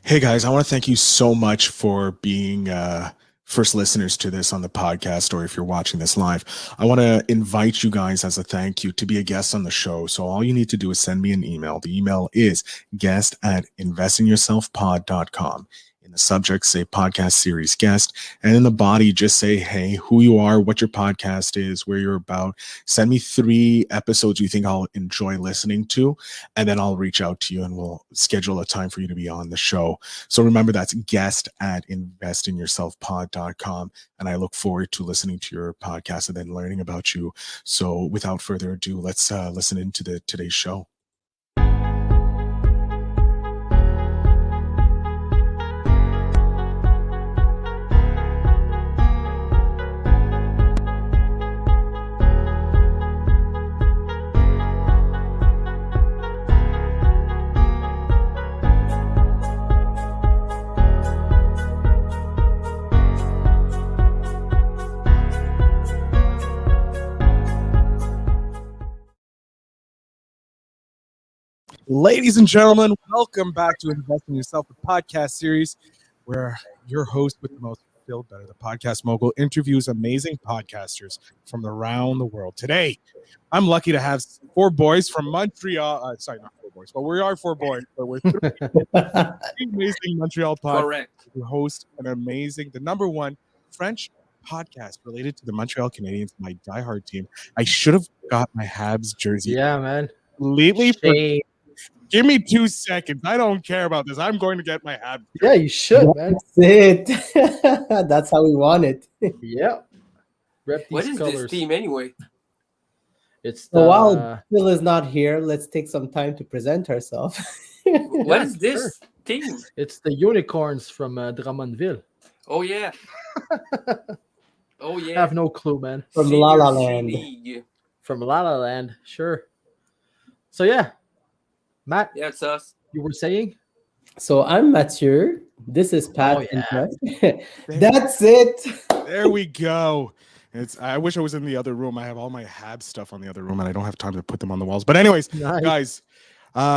Hey guys, I want to thank you so much for being first listeners to this on the podcast, or if you're watching this live. I want to invite you guys as a thank you to be a guest on the show. So all you need to do is send me an email. The email is guest@investingyourselfpod.com. In the subject, say podcast series guest, and in the body, just say, hey, who you are, what your podcast is, where you're about. Send me 3 episodes you think I'll enjoy listening to, and then I'll reach out to you and we'll schedule a time for you to be on the show. So remember, that's guest@investingyourselfpod.com. And I look forward to listening to your podcast and then learning about you. So without further ado, let's listen into today's show. Ladies and gentlemen, welcome back to Invest in Yourself, the podcast series where your host with the most Phil Better, the podcast mogul, interviews amazing podcasters from around the world. Today, I'm lucky to have 4 boys from Montreal. Sorry, not 4 boys, but we are 4 boys. But we're 3 amazing Montreal podcasts. Correct. We host the number 1 French podcast related to the Montreal Canadiens, my diehard team. I should have got my Habs jersey. Yeah, man. Completely. Give me 2 seconds. I don't care about this. I'm going to get my Habs. Yeah, you should, man. That's it. That's how we want it. Yeah. Rep What these is colors. this team anyway? It's So while Phil is not here, let's take some time to present ourselves. What is this team? It's the unicorns from Drummondville. Oh yeah. Oh I yeah. have no clue, man. From Senior La La C Land. League. From La La Land, sure. So yeah, Matt, Yeah, it's us. you were saying? So I'm Mathieu. This is Pat. Oh, yeah. and Jeff. That's it. There we go. I wish I was in the other room. I have all my Habs stuff on the other room, and I don't have time to put them on the walls. But anyways, Nice. guys,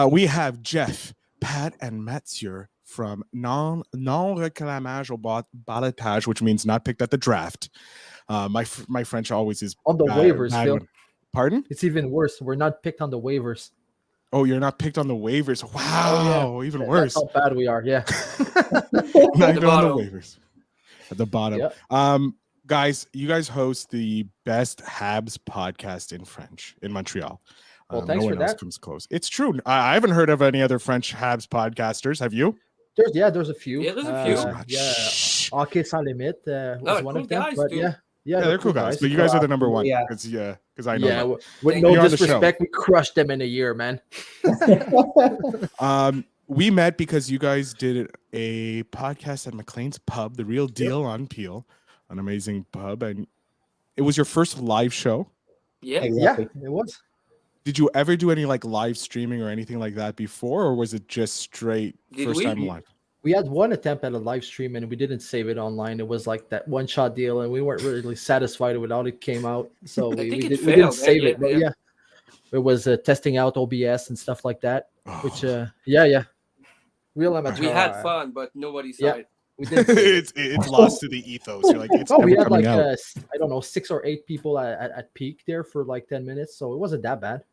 we have Jeff, Pat, and Mathieu from Reclames au Ballotage, which means not picked at the draft. My French always is On the waivers, Phil. one. Pardon? It's even worse. We're not picked on the waivers. Oh, you're not picked on the waivers. Wow, even worse. That's how bad we are, yeah. Not even on the bottom. waivers. At the bottom. Yep. Guys, you guys host the best Habs podcast in French in Montreal. Well, thanks no for one else that. comes close. It's true. I haven't heard of any other French Habs podcasters. Have you? There's a few. Yeah, there's a few. Yeah. Shh. Hockey Sans Limite was one cool of them. guys, But dude. yeah. Yeah, they're cool guys. But you guys are the number 1. Yeah. Because I know. Yeah, that. with Thank no you. You're on the show. disrespect, we crushed them in a year, man. We met because you guys did a podcast at McLean's Pub, The Real Deal on Peel, an amazing pub, and it was your first live show. Yeah. Exactly. Yeah, it was. Did you ever do any like live streaming or anything like that before, or was it just straight Did first we? time live? We had one attempt at a live stream and we didn't save it online. It was like that one shot deal, and we weren't really satisfied with how it came out. So we think it didn't failed, save yeah, it. But yeah. yeah, it was testing out OBS and stuff like that. Oh. Which yeah, real amateur. We had fun, but nobody saw Yeah. it. We didn't save it. it's lost to the ethos. You're like, it's Oh, we never had coming like out. I don't know, 6 or 8 people at peak there for like 10 minutes, so it wasn't that bad.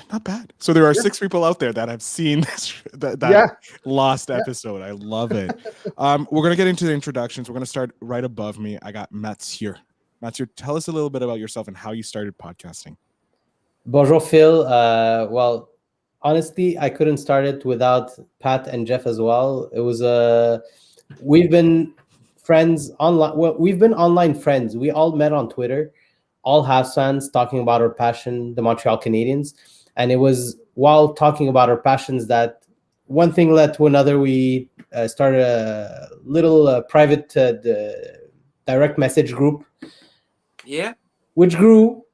Not bad. So there are Yeah. 6 people out there that have seen that Yeah. lost episode. I love it. We're gonna get into the introductions. We're gonna start right above me. I got Mathieu. Mathieu, tell us a little bit about yourself and how you started podcasting. Bonjour, Phil. Well, honestly, I couldn't start it without Pat and Jeff as well. It was we've been friends online. Well, we've been online friends. We all met on Twitter, all Habs fans talking about our passion, the Montreal Canadiens. And it was while talking about our passions that one thing led to another. We started a little private direct message group, Yeah. which grew.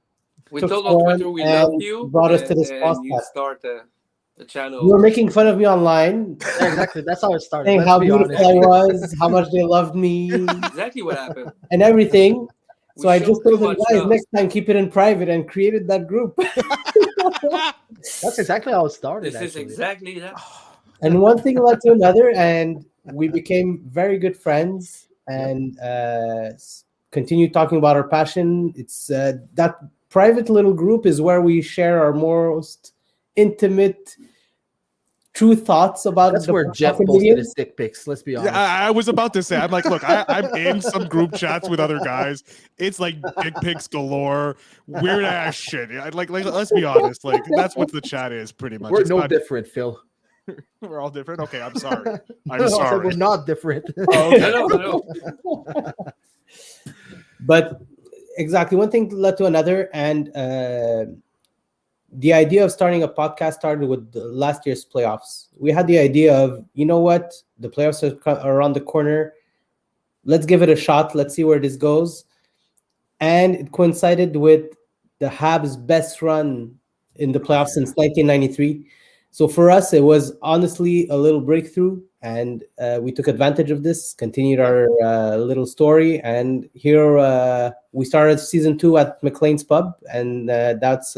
We Took told on form Twitter we and love you. brought us to and- this and you podcast. start the channel. You were making fun of me online, Yeah, exactly. That's how it started. saying Let's how be beautiful honest. I was, how much they loved me, Exactly what happened. and everything. We So I showed just too told them, much guys, love. next time keep it in private, and created that group. That's exactly how it started. This is actually. exactly that. And one thing led to another, and we became very good friends and continued talking about our passion. It's that private little group is where we share our most intimate, true thoughts about That's the where Jeff posted his comedians. dick pics. Let's be Yeah, honest. I was about to say, I'm like, look, I'm in some group chats with other guys. It's like dick pics galore, weird ass shit. Like, let's be honest. Like, that's what the chat is pretty much. We're It's no not, different, Phil. we're all different. Okay, I'm sorry. I'm I said sorry. we're not different. Oh, okay. I know. But exactly, one thing led to another, and the idea of starting a podcast started with last year's playoffs. We had the idea of, you know what, the playoffs are around the corner. Let's give it a shot. Let's see where this goes. And it coincided with the Habs' best run in the playoffs since 1993. So for us, it was honestly a little breakthrough, and we took advantage of this, continued our little story, and here we started season 2 at McLean's Pub, and that's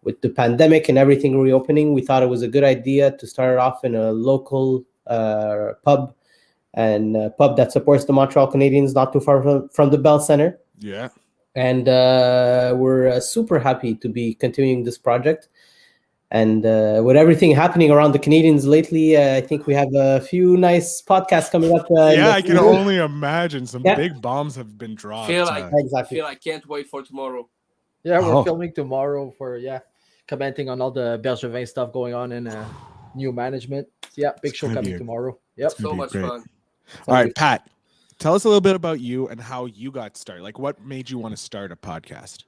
with the pandemic and everything reopening, we thought it was a good idea to start it off in a local pub, and pub that supports the Montreal Canadiens, not too far from the Bell Center. Yeah. And we're super happy to be continuing this project. And with everything happening around the Canadians lately, I think we have a few nice podcasts coming up. Yeah, I can only imagine some Yeah. big bombs have been dropped. Feel like Exactly. feel I can't wait for tomorrow. Yeah, we're Oh. filming tomorrow for commenting on all the Bergevin stuff going on in new management. So, yeah, big show gonna coming be tomorrow. Yep. gonna So be much great. fun. All right, Pat, tell us a little bit about you and how you got started. Like, what made you want to start a podcast?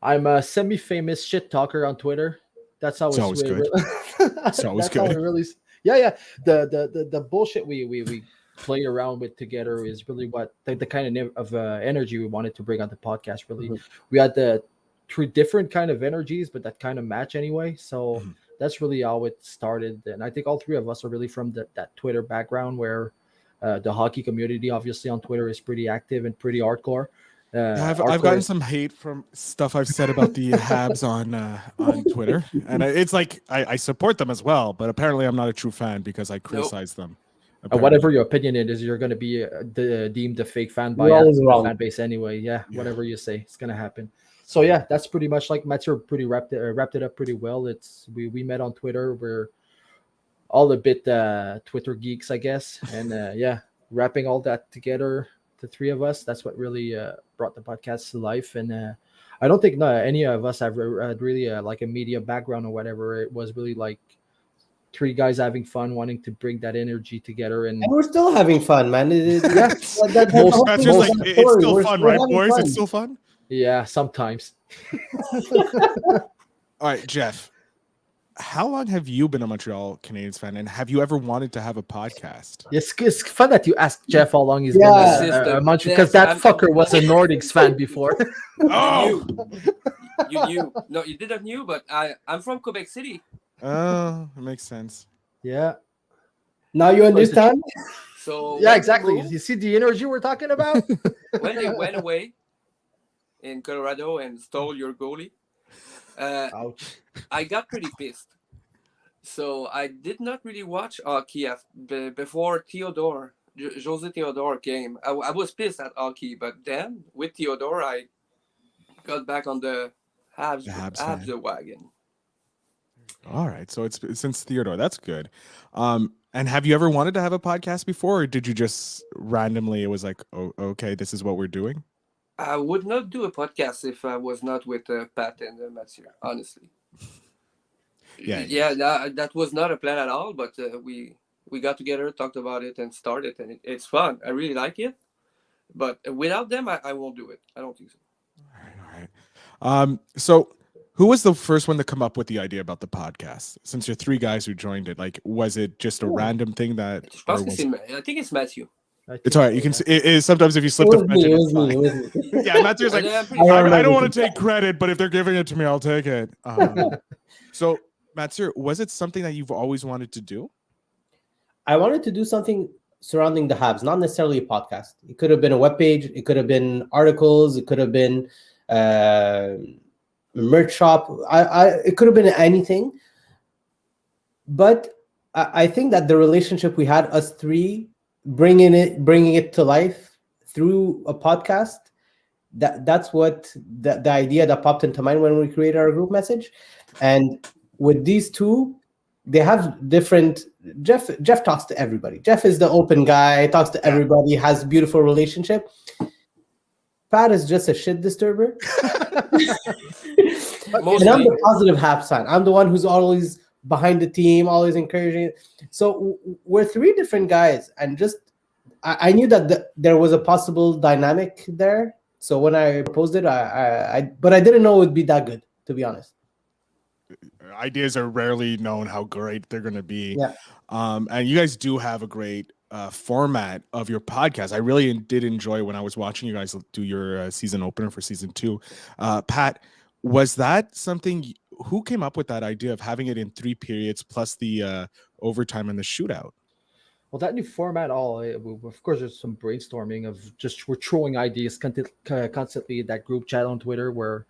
I'm a semi-famous shit talker on Twitter. That's how It's always good. It's always how good. it really. Yeah. The bullshit we play around with together is really what the kind of energy we wanted to bring on the podcast. Really, we had the 3 different kind of energies, but that kind of match anyway. So that's really how it started. And I think all 3 of us are really from that Twitter background where the hockey community, obviously on Twitter, is pretty active and pretty hardcore. I've gotten some hate from stuff I've said about the Habs on Twitter, and it's like I support them as well, but apparently I'm not a true fan because I criticize them. Whatever your opinion is, you're going to be deemed a fake fan by the fan base anyway. Yeah, whatever you say, it's going to happen. So yeah, that's pretty much like Mathieu pretty wrapped it up pretty well. It's we met on Twitter. We're all a bit Twitter geeks, I guess, and wrapping all that together. The 3 of us, that's what really brought the podcast to life. And I don't think any of us have had really like a media background or whatever. It was really like 3 guys having fun, wanting to bring that energy together. And we're still having fun, man. That's like, it's still fun, right, boys? Fun. It's still fun. Yeah, sometimes. All right, Jeff. How long have you been a Montreal Canadiens fan, and have you ever wanted to have a podcast? It's fun that you asked Jeff how long he's been a Montreal, because that fucker was a Nordics fan before. Oh, you knew? No, you didn't knew, but I'm from Quebec City. Oh, it makes sense. Yeah. Now you understand? So yeah, exactly. You see the energy we're talking about? When they went away in Colorado and stole your goalie, ouch. I got pretty pissed. So I did not really watch hockey before Theodore, Jose Theodore came. I was pissed at hockey, but then with Theodore, I got back on the Habs wagon. All right, so it's since Theodore. That's good. And have you ever wanted to have a podcast before, or did you just randomly? It was like, oh, okay, this is what we're doing. I would not do a podcast if I was not with Pat and Mathieu, honestly. Yeah, that was not a plan at all, but we got together, talked about it, and started, and it's fun. I really like it, but without them, I won't do it. I don't think so. All right. So who was the first one to come up with the idea about the podcast? Since you're 3 guys who joined it, like, was it just a random thing that? I think it's Mathieu. It's all right. You can. It is sometimes if you slip the mention, it's fine. Yeah, Matthew's like, I don't want to take credit, but if they're giving it to me, I'll take it. So, Mathieu, was it something that you've always wanted to do? I wanted to do something surrounding the Habs, not necessarily a podcast. It could have been a webpage. It could have been articles. It could have been merch shop. It could have been anything. But I think that the relationship we had, us three, bringing it to life through a podcast, that's what the idea that popped into mind when we created our group message. And with these two, they have different. Jeff talks to everybody. Jeff is the open guy, talks to everybody, has beautiful relationship. Pat is just a shit disturber. And I'm the positive half sign. I'm the one who's always behind the team, always encouraging it. So we're three different guys, and just I knew that there was a possible dynamic there. So when I proposed it, but I didn't know it would be that good, to be honest. Ideas are rarely known how great they're going to be. Yeah. And you guys do have a great format of your podcast. I really did enjoy when I was watching you guys do your season opener for season 2. Pat, was that something? Who came up with that idea of having it in 3 periods plus the overtime and the shootout? Well, that new format, of course, there's some brainstorming of just we're throwing ideas constantly in that group chat on Twitter where,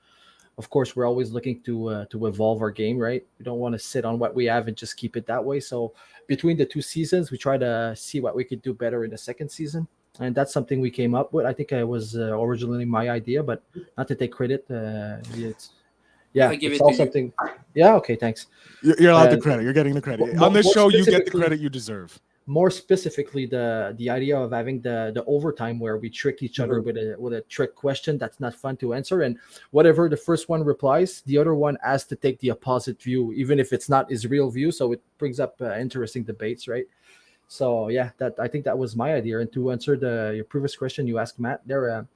of course, we're always looking to evolve our game, right? We don't want to sit on what we have and just keep it that way. So between the 2 seasons, we try to see what we could do better in the second season. And that's something we came up with. I think it was originally my idea, but not to take credit. It's all something. Yeah, okay, thanks. You're allowed the credit. You're getting the credit. On this show, you get the credit you deserve. More specifically, the idea of having the overtime where we trick each other with a trick question that's not fun to answer, and whatever the first one replies, the other one has to take the opposite view, even if it's not his real view. So it brings up interesting debates, right? So yeah, I think that was my idea. And to answer your previous question you asked Matt there,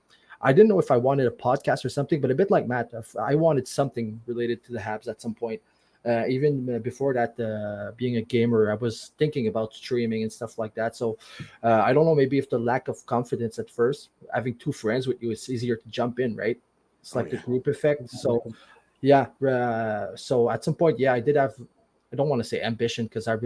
I didn't know if I wanted a podcast or something, but a bit like Matt, I wanted something related to the Habs at some point. Even before that, being a gamer, I was thinking about streaming and stuff like that. So I don't know, maybe if the lack of confidence at first, having 2 friends with you, it's easier to jump in, right? It's like the group effect. So yeah, so at some point, I did have, I don't want to say ambition because I'm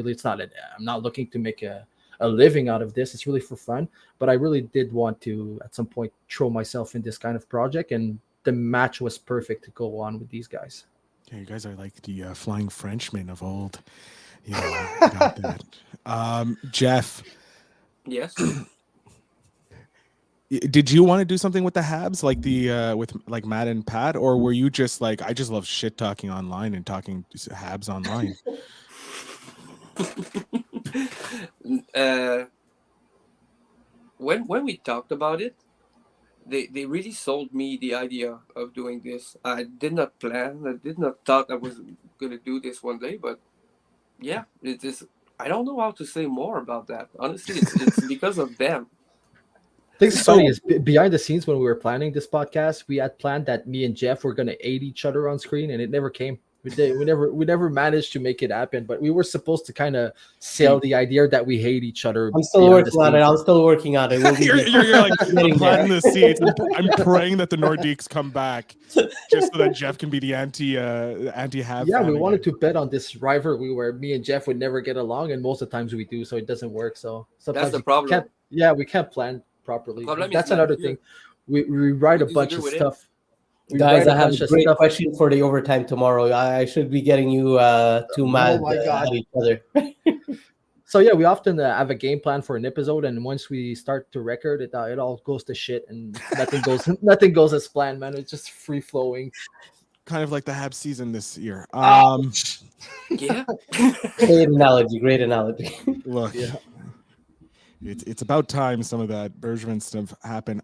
not looking to make a living out of this. It's really for fun, but I really did want to at some point throw myself in this kind of project, and the match was perfect to go on with these guys. Yeah, you guys are like the flying Frenchmen of old. Yeah, got that. Jeff. Yes. Did you want to do something with the Habs, like with like Matt and Pat, or were you just like, I just love shit talking online and talking Habs online? When we talked about it, they really sold me the idea of doing this. I did not plan. I did not thought I was gonna do this one day, but yeah, it is. I don't know how to say more about that. Honestly, it's because of them. I think it's funny is behind the scenes when we were planning this podcast, we had planned that me and Jeff were gonna aid each other on screen, and it never came. We never managed to make it happen, but we were supposed to kind of sell the idea that we hate each other. I'm still working on it. We'll you're like planting the seeds. I'm praying that the Nordiques come back just so that Jeff can be the anti-Hab. Yeah, we wanted to bet on this rivalry where me and Jeff would never get along, and most of the times we do, so it doesn't work. So sometimes that's the problem. We can't plan properly. That's another thing. We write a bunch of stuff. Guys, I have a great question for the overtime tomorrow. I should be getting you too mad at each other. So yeah, we often have a game plan for an episode, and once we start to record it, it all goes to shit, and nothing goes as planned, man. It's just free flowing, kind of like the Habs season this year. Yeah, great analogy. Look, it's about time some of that Bergevin stuff happened.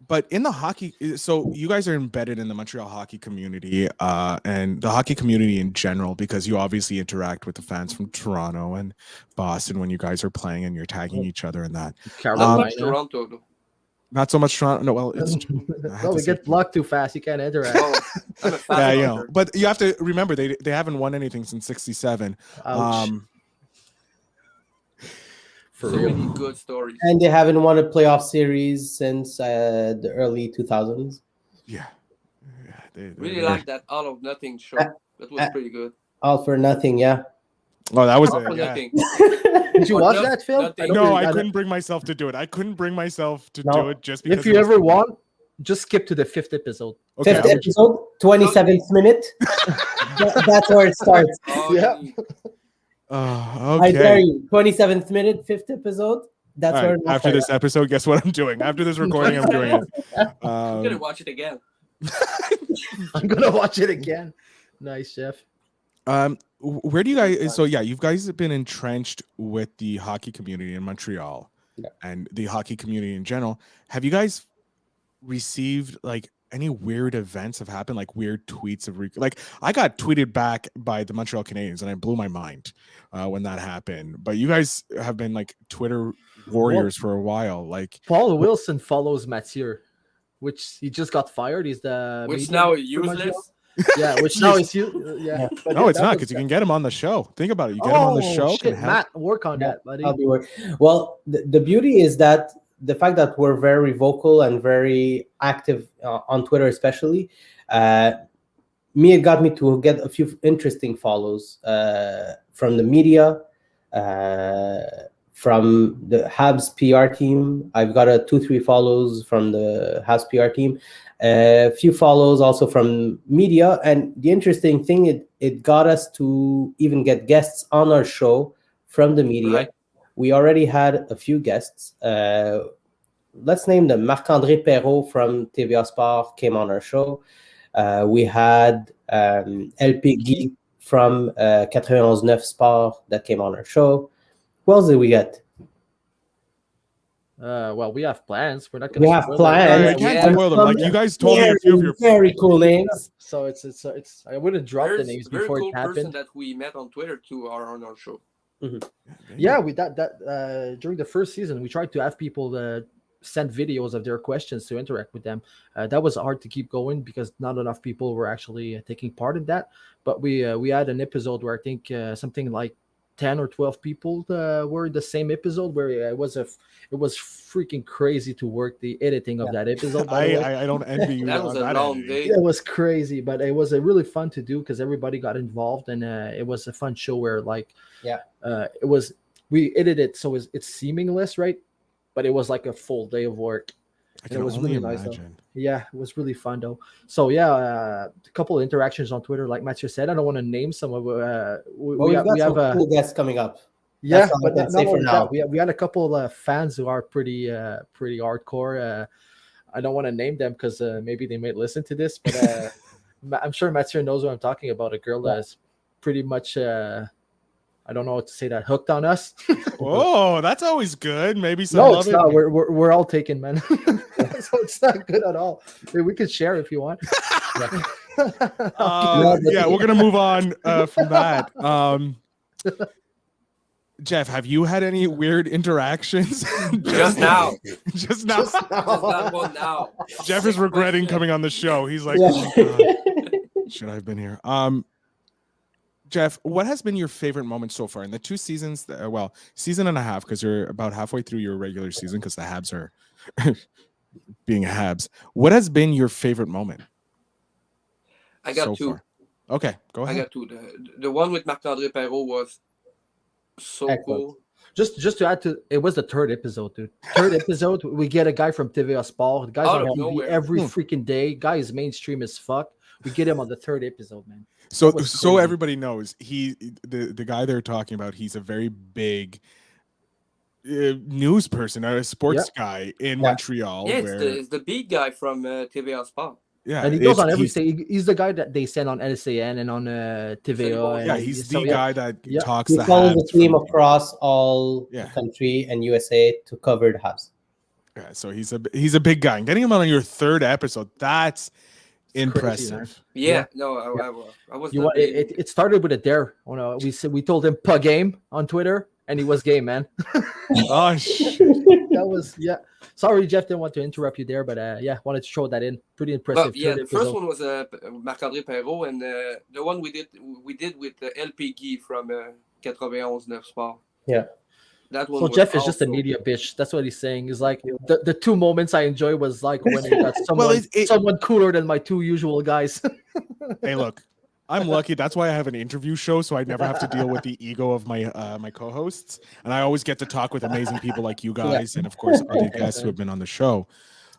But in the hockey, so you guys are embedded in the Montreal hockey community and the hockey community in general, because you obviously interact with the fans from Toronto and Boston when you guys are playing and you're tagging each other in that. Toronto, though. Not so much Toronto. No, well, it's we get blocked too fast. You can't interact. Yeah, but you have to remember they haven't won anything since '67. So many good stories. And they haven't won a playoff series since the early 2000s. Yeah. Really like that All or Nothing show. That was pretty good. All for Nothing, yeah. Oh, that was All for Nothing. Did you watch that film? No, I couldn't bring myself to do it. Do it just because. If you ever want, just skip to the 5th episode. Okay. 5th episode, 27th minute. That's where it starts. Yeah. I dare Okay. you. 27th minute, 5th episode. That's All where right. After this episode, guess what I'm doing? After this recording, I'm doing it. I'm gonna watch it again. I'm gonna watch it again. Nice, Jeff. Where do you guys? So yeah, you guys have been entrenched with the hockey community in Montreal, and the hockey community in general. Have you guys received like any weird events have happened, like weird tweets of like I got tweeted back by the Montreal Canadiens, and I blew my mind when that happened. But you guys have been like Twitter warriors for a while. Like Paul Wilson follows Mathieu, which he just got fired. He's the Which media now guy is for Montreal. useless. Yeah, which now is yeah. But no, it's that not was- because you can get him on the show. Think about it. You get him on the show. Shit, Can help. Matt, work on that, buddy. I'll be working. Well, the beauty is that the fact that we're very vocal and very active on Twitter, especially, it got me to get a few interesting follows from the media, from the Habs PR team. I've got 2-3 follows from the Habs PR team, a few follows also from media. And the interesting thing, it got us to even get guests on our show from the media. Right. We already had a few guests. Let's name them. Marc-André Perrault from TVA Sport came on our show. We had LP Guy from 91.9 Sport that came on our show. Who else did we get? Well, we have plans. We're not We gonna. have spoil it. plans. I can't Yeah. spoil them. Like you guys told me a few of your very cool names. So it's. I wouldn't drop the There's names a very before cool it person happened. that we met on Twitter too are on our show. Yeah, we that during the first season we tried to have people send videos of their questions to interact with them. That was hard to keep going because not enough people were actually taking part in that. But we had an episode where I think something like 10 or 12 people were in the same episode where it was freaking crazy to work the editing of that episode. By the way. I don't envy you. That was on a that long ending. day. It was crazy, but it was really fun to do because everybody got involved, and it was a fun show where it was we edited it so it's seamless, right? But it was like a full day of work. I And can it was only really nice, though. imagine. Yeah, it was really fun though. So a couple of interactions on Twitter, like Mathieu said. I don't want to name some of. We've got some cool guests coming up. Yeah, all I but can not say for only now. that, we had a couple of fans who are pretty hardcore. I don't want to name them because maybe they might listen to this, but I'm sure Mathieu knows what I'm talking about. A girl that's pretty much, I don't know what to say, that hooked on us. Oh, that's always good. Maybe some. No, it's not. We're all taken, man. So it's not good at all. We could share if you want. Yeah, we're gonna move on from that. Jeff, have you had any weird interactions? Just now. Just now. Just that one now. Jeff is regretting coming on the show. He's like, Yeah. "Oh, God, should I have been here? Jeff, what has been your favorite moment so far in the 2 seasons? Season and a half, because you're about halfway through your regular season, because the Habs are being Habs. What has been your favorite moment? I got so 2. far? Okay, go ahead. I got 2. The one with Marc-André Perrault was so Excellent. cool. Just to add to it, was the third episode, dude. Third episode, we get a guy from TVA Sport. The guy's Out on of TV nowhere. every freaking day. Guy is mainstream as fuck. We get him on the third episode, man. So That was crazy. everybody knows the guy they're talking about. He's a very big news person, a sports guy in Montreal. Yeah, where, it's the big guy from TVA Sport. yeah, And he goes on every he's- stage. He's the guy that they send on LCN and on TVA. and Yeah, he's so, the guy that talks He the follows the Habs team from- across all Yeah. the country and USA to cover the Habs. Yeah, so he's a big guy. And getting him on your third episode, that's Crazy, impressive. man. Yeah, no, I was. You not want, really- it started with a dare. Oh, no, we told him "pa game" on Twitter, and he was game, man. Oh shit! That was Sorry, Jeff, didn't want to interrupt you there, but wanted to throw that in. Pretty impressive. Well, yeah, third the first episode. one was Marc-André Perrault, and the one we did with LP Guy from 91.9 Sport. Yeah. That one. So was Jeff is just a also- media bitch. That's what he's saying. He's like the 2 moments I enjoy was like when I got someone someone cooler than my 2 usual guys. Hey, look, I'm lucky. That's why I have an interview show, so I never have to deal with the ego of my my co-hosts, and I always get to talk with amazing people like you guys, and of course other guests who have been on the show.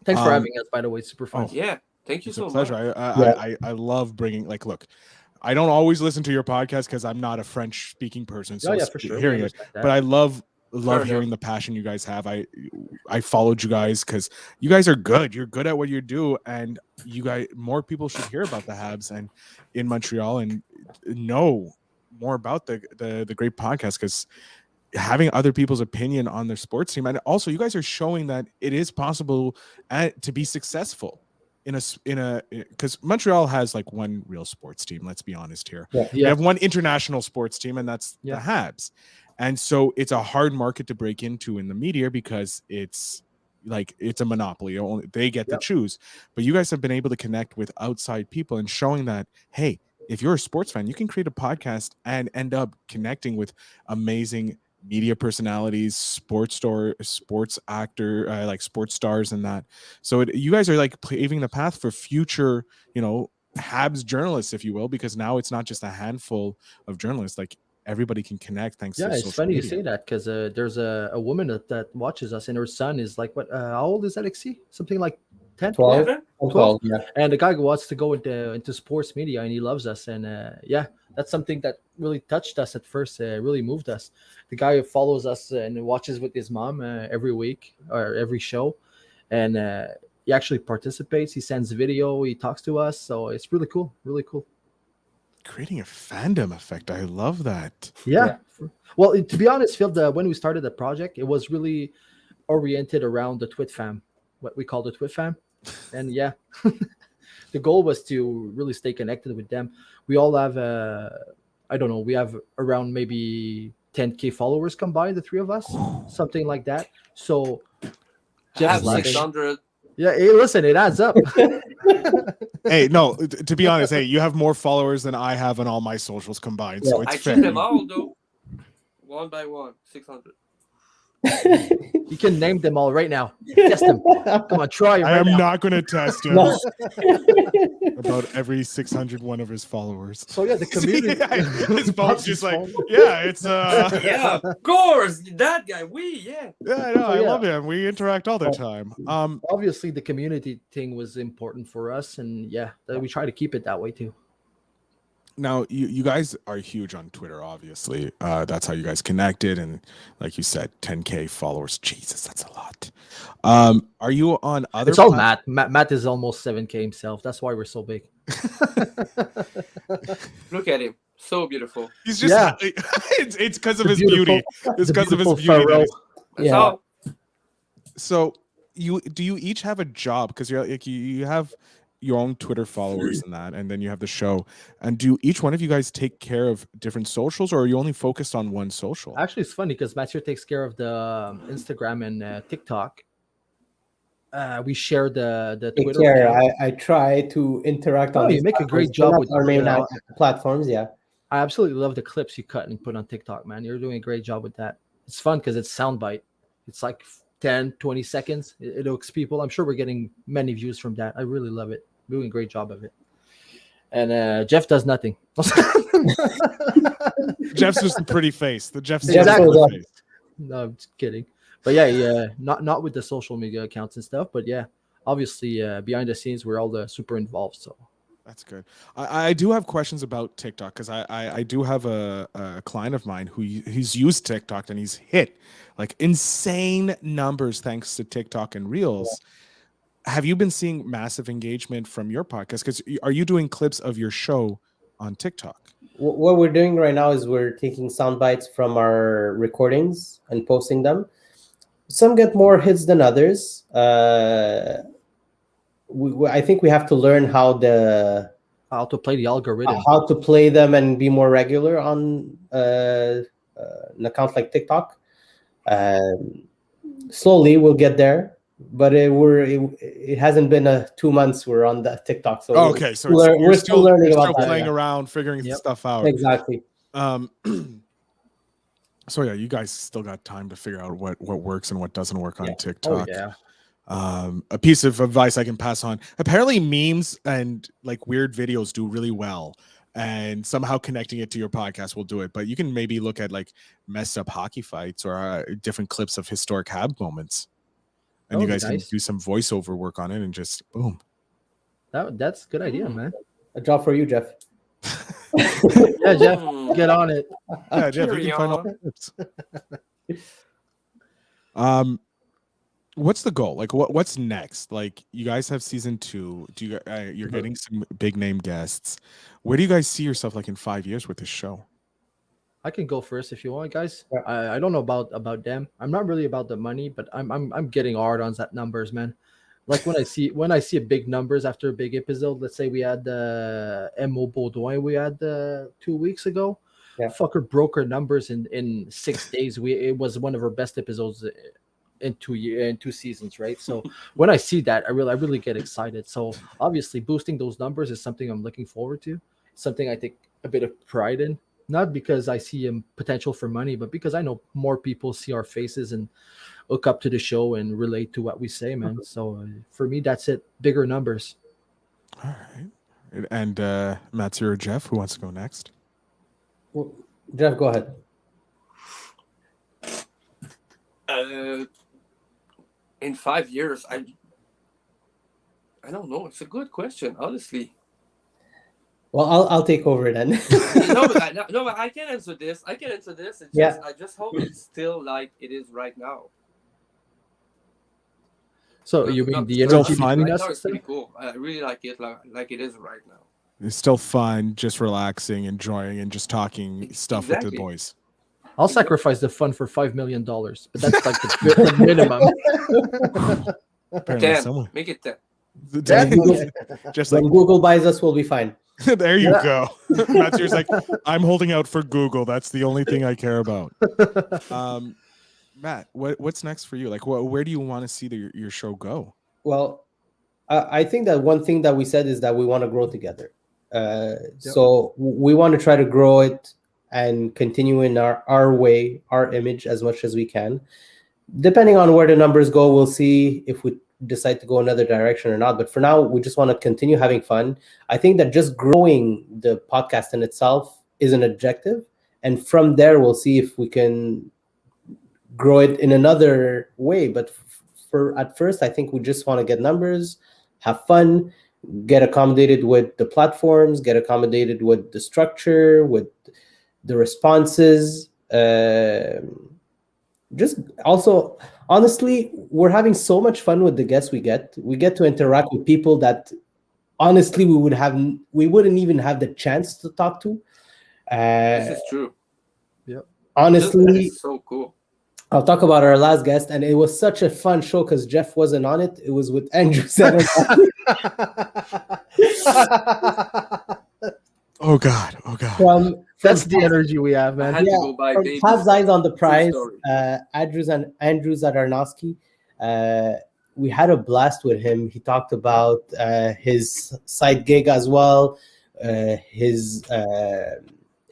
Thanks for having us, by the way. Super fun. Yeah, thank you It's so a pleasure. much. I love bringing look. I don't always listen to your podcast because I'm not a French speaking person, so Yeah, for sure. hearing it. But I love Fair hearing enough. the passion you guys have. I followed you guys because you guys are good. You're good at what you do, and you guys, more people should hear about the Habs and in Montreal and know more about the great podcast, because having other people's opinion on their sports team, and also you guys are showing that it is possible to be successful in a because Montreal has like one real sports team. Let's be honest here. Yeah. We have one international sports team, and that's Yeah. the Habs. And so it's a hard market to break into in the media because it's like it's a monopoly. Only they get to choose. But you guys have been able to connect with outside people and showing that, hey, if you're a sports fan, you can create a podcast and end up connecting with amazing media personalities, sports actor, like sports stars, and that. So you guys are like paving the path for future, Habs journalists, if you will, because now it's not just a handful of journalists. Like everybody can connect thanks to it's social funny media. you say that because there's a woman that watches us, and her son is like, what? How old is Alexi? Something like 10, 12. 12. Yeah. And the guy wants to go into sports media, and he loves us. And that's something that really touched us at first. Really moved us. The guy who follows us and watches with his mom every week or every show, and he actually participates. He sends video. He talks to us. So it's really cool. Really cool. Creating a fandom effect. I love that. Yeah. Well, to be honest, Phil, when we started the project, it was really oriented around the Twit fam, what we call the Twit fam. And the goal was to really stay connected with them. We all have, I don't know, we have around maybe 10K followers combined, the three of us, something like that. So Have laughing. 600. Yeah, hey, listen, it adds up. Hey, no, to be honest, hey, you have more followers than I have on all my socials combined, so it's I fair. checked them all, though. One by one, 600. You can name them all right now. Test them. Come on, try it. I Right am now. not going to test him No. about every 601 of his followers. So the community. His phone's just like, it's Yeah, of course. That guy, yeah, I know, I yeah. love him. We interact all the time. Obviously, the community thing was important for us, and we try to keep it that way too. Now you guys are huge on Twitter, obviously. That's how you guys connected, and like you said, 10K followers. Jesus, that's a lot. Are you on other? It's all Matt. Matt is almost 7K himself. That's why we're so big. Look at him, so beautiful. He's just it's because of his beautiful- beauty. It's because of his beautiful beauty. Pharaoh. That's all. So do you each have a job? Because you're like you have your own Twitter followers and that, and then you have the show. And do each one of you guys take care of different socials, or are you only focused on one social? Actually, it's funny because Mathieu takes care of the Instagram and TikTok. We share the Take Twitter. care. account. I try to interact on. You these make a great platforms. job They're with not our main the- platforms. Yeah. I absolutely love the clips you cut and put on TikTok, man. You're doing a great job with that. It's fun because it's soundbite. It's like 10, 20 seconds. It hooks people. I'm sure we're getting many views from that. I really love it. Doing a great job of it. And Jeff does nothing. Jeff's just a pretty face. Jeff's Exactly. just a pretty face. No, I'm just kidding. But yeah, not with the social media accounts and stuff. But yeah, obviously behind the scenes, we're all super involved. So That's good. I do have questions about TikTok because I do have a client of mine he's used TikTok and he's hit like insane numbers thanks to TikTok and Reels. Yeah. Have you been seeing massive engagement from your podcast? Because are you doing clips of your show on TikTok? What we're doing right now is we're taking sound bites from our recordings and posting them. Some get more hits than others. I think we have to learn how to play the algorithm, how to play them and be more regular on an account like TikTok. Slowly we'll get there, but it hasn't been 2 months we're on the TikTok. So okay, so we're still learning about that, playing around, figuring stuff out. Exactly. So yeah, you guys still got time to figure out what works and what doesn't work on TikTok. Oh, yeah. A piece of advice I can pass on. Apparently memes and like weird videos do really well, and somehow connecting it to your podcast will do it. But you can maybe look at like messed up hockey fights or different clips of historic Hab moments, and you guys can do some voiceover work on it and just boom. That's a good idea, man. A job for you, Jeff. Yeah, Jeff, get on it. Yeah, Jeff, you Carry can find all on. the tips. What's the goal? Like, what's next? Like, you guys have season 2. Do you you're getting some big name guests? Where do you guys see yourself like in 5 years with this show? I can go first if you want, guys. Yeah. I don't know about them. I'm not really about the money, but I'm getting hard on that numbers, man. Like when I see big numbers after a big episode. Let's say we had the Mo Baudouin we had 2 weeks ago. Yeah. Fucker broke our numbers in 6 days. It was one of our best episodes in 2 seasons, right? So when I see that, I really get excited. So obviously boosting those numbers is something I'm looking forward to. Something I take a bit of pride in. Not because I see potential for money, but because I know more people see our faces and hook up to the show and relate to what we say, man. So for me, that's it. Bigger numbers. All right. And Matthew or Jeff, who wants to go next? Well, Jeff, go ahead. In 5 years, I don't know. It's a good question, honestly. Well, I'll take over then. But I can answer this. It's Yeah. I just hope it's still like it is right now. So you mean Not- the Still energy fun? between Right us? now and it's pretty stuff? cool. I really like it like it is right now. It's still fun, just relaxing, enjoying, and just talking stuff with the Exactly. boys. I'll sacrifice the fun for $5 million, but that's like the minimum. Apparently, 10. someone Make it 10. just When like Google buys us, we'll be fine. there you go. Matthew's like, I'm holding out for Google. That's the only thing I care about. Matt, what's next for you? Like, where do you want to see your show go? Well, I think that one thing that we said is that we want to grow together. So we want to try to grow it and continue in our way, our image as much as we can. Depending on where the numbers go, we'll see if we decide to go another direction or not. But for now, we just want to continue having fun. I think that just growing the podcast in itself is an objective. And from there, we'll see if we can grow it in another way. But for at first, I think we just want to get numbers, have fun, get accommodated with the platforms, get accommodated with the structure, with the responses. Just also, honestly, we're having so much fun with the guests we get. We get to interact with people that honestly we wouldn't even have the chance to talk to. This is true. Honestly, This is so cool. I'll talk about our last guest, and it was such a fun show because Jeff wasn't on it. It was with Andrew Seven. Oh God. from That's the energy we have, I man. had Yeah, to go buy from baby. Pat's Eyes on the Prize, story. Andrew Zadarnowski. We had a blast with him. He talked about his side gig as well, his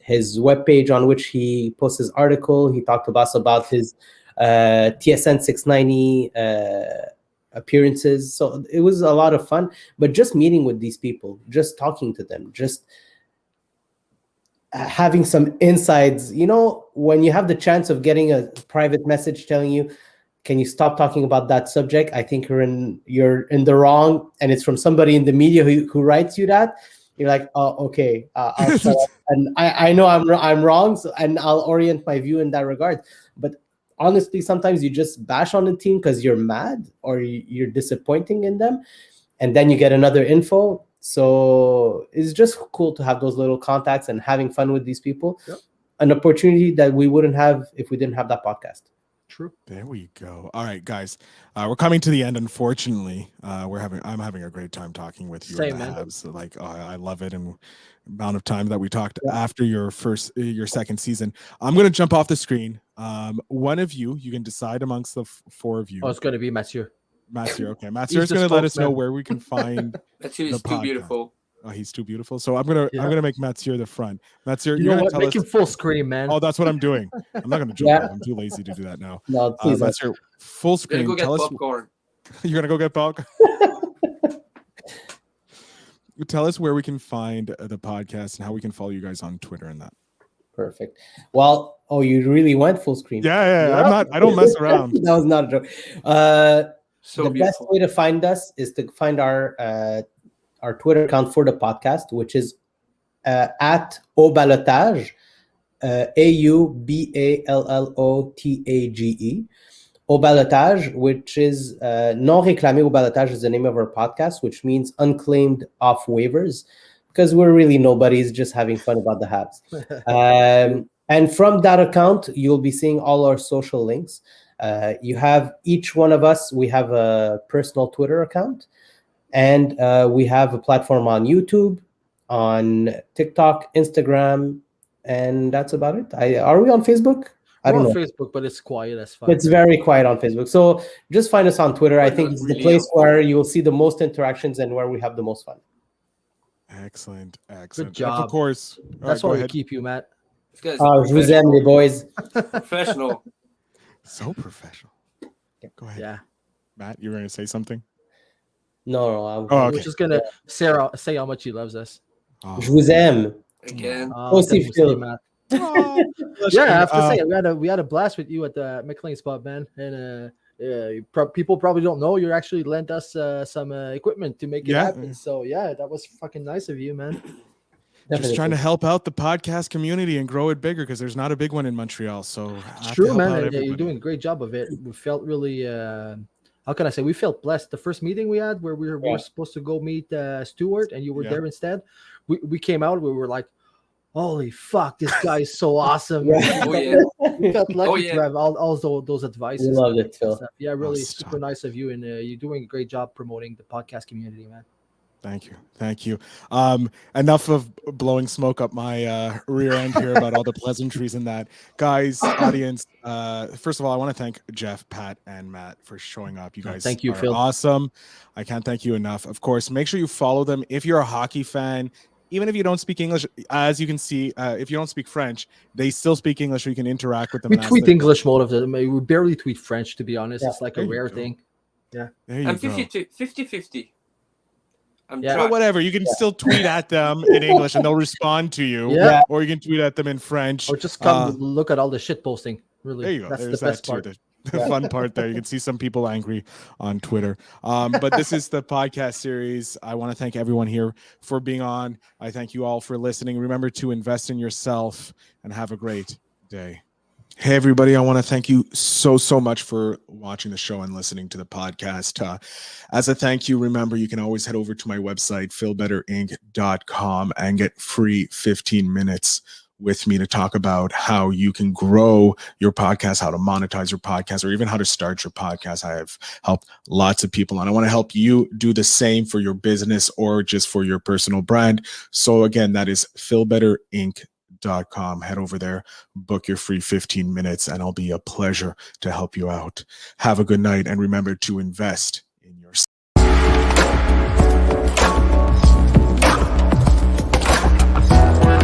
webpage on which he posts his article. He talked to us about his TSN 690 appearances. So it was a lot of fun. But just meeting with these people, just talking to them, just having some insights, when you have the chance of getting a private message telling you, can you stop talking about that subject? I think you're in the wrong, and it's from somebody in the media who writes you that. You're like, oh, okay, I'll shut up. And I know I'm wrong, and I'll orient my view in that regard. But honestly, sometimes you just bash on the team because you're mad or you're disappointing in them, and then you get another info. So it's just cool to have those little contacts and having fun with these people. Yep. An opportunity that we wouldn't have if we didn't have that podcast. True. There we go. All right, guys, we're coming to the end. Unfortunately, I'm having a great time talking with you. Same, and the man. Habs. Like, I love it, and amount of time that we talked after your second season. I'm gonna jump off the screen. One of you can decide amongst the four of you. Oh, it's going to be Mathieu. Mathieu. Okay, Mathieu is the going to let us know spokesman. where we can find. Matthew the is too podcast. beautiful. Oh, he's too beautiful. So I'm gonna make Mathieu the front. Mathieu, You you're know gonna what? tell Make us. him full screen, man. Oh, that's what I'm doing. I'm not gonna jump. Yeah. I'm too lazy to do that now. No, please. Mathieu, full Gonna screen. go get Tell us. popcorn. You're gonna go get popcorn. Tell us where we can find the podcast and how we can follow you guys on Twitter and that. Perfect. Well, you really went full screen. Yeah. I don't mess around. That was not a joke. So The best beautiful. way to find us is to find our Twitter account for the podcast, which is at Ballotage, AUBALLOTAGE. Au Ballotage, which is Non Réclamé au Ballotage is the name of our podcast, which means unclaimed off waivers, because we're really nobodies just having fun about the Habs. And from that account, you'll be seeing all our social links. You have each one of us, we have a personal Twitter account, and we have a platform on YouTube, on TikTok, Instagram, and that's about it. Are we on Facebook? I don't know. Facebook, but it's quiet as fuck. It's very quiet on Facebook. So just find us on Twitter. I think it's the place where you will see the most interactions and where we have the most fun. Excellent. Good job. And of course. That's why we keep you, Matt. Je vous aime, les boys. Professional. So professional. Go ahead. Yeah. Matt, you were going to say something? No, okay. We're just going to say how much he loves us. Je vous aime. Again. Aussi, Phil. Matt. Yeah, I have to say we had a blast with you at the McLean spot, man, and people probably don't know you actually lent us some equipment to make it happen. So yeah, that was fucking nice of you, man. Just trying to help out the podcast community and grow it bigger because there's not a big one in Montreal. So true, man. You're doing a great job of it. We felt really how can I say? We felt blessed. The first meeting we had where we were supposed to go meet Stuart and you were there instead. We came out. We were like, holy fuck, this guy is so awesome. We felt lucky to have all those advices. We loved it, Phil. Yeah, really super nice of you. And you're doing a great job promoting the podcast community, man. Thank you. Enough of blowing smoke up my rear end here about all the pleasantries and that. Guys, audience, first of all, I want to thank Jeff, Pat, and Matt for showing up. You guys thank you, are Phil. Awesome. I can't thank you enough. Of course, make sure you follow them. If you're a hockey fan, even if you don't speak English, as you can see, if you don't speak French, they still speak English, so you can interact with them. We tweet English most of them. We barely tweet French, to be honest. It's like a rare thing. Yeah. I'm 50-50. Well, whatever. You can still tweet at them in English and they'll respond to you. Yeah. Or you can tweet at them in French. Or just come look at all the shit posting. Really. There you go. That's There's the best part. The fun part there. You can see some people angry on Twitter. But this is the podcast series. I want to thank everyone here for being on. I thank you all for listening. Remember to invest in yourself and have a great day. Hey, everybody. I want to thank you so much for watching the show and listening to the podcast. As a thank you, remember, you can always head over to my website, feelbetterinc.com, and get free 15 minutes with me to talk about how you can grow your podcast, how to monetize your podcast, or even how to start your podcast. I have helped lots of people, and I want to help you do the same for your business or just for your personal brand. So again, that is feelbetterinc.com. Head over there, book your free 15 minutes, and it'll be a pleasure to help you out. Have a good night, and remember to invest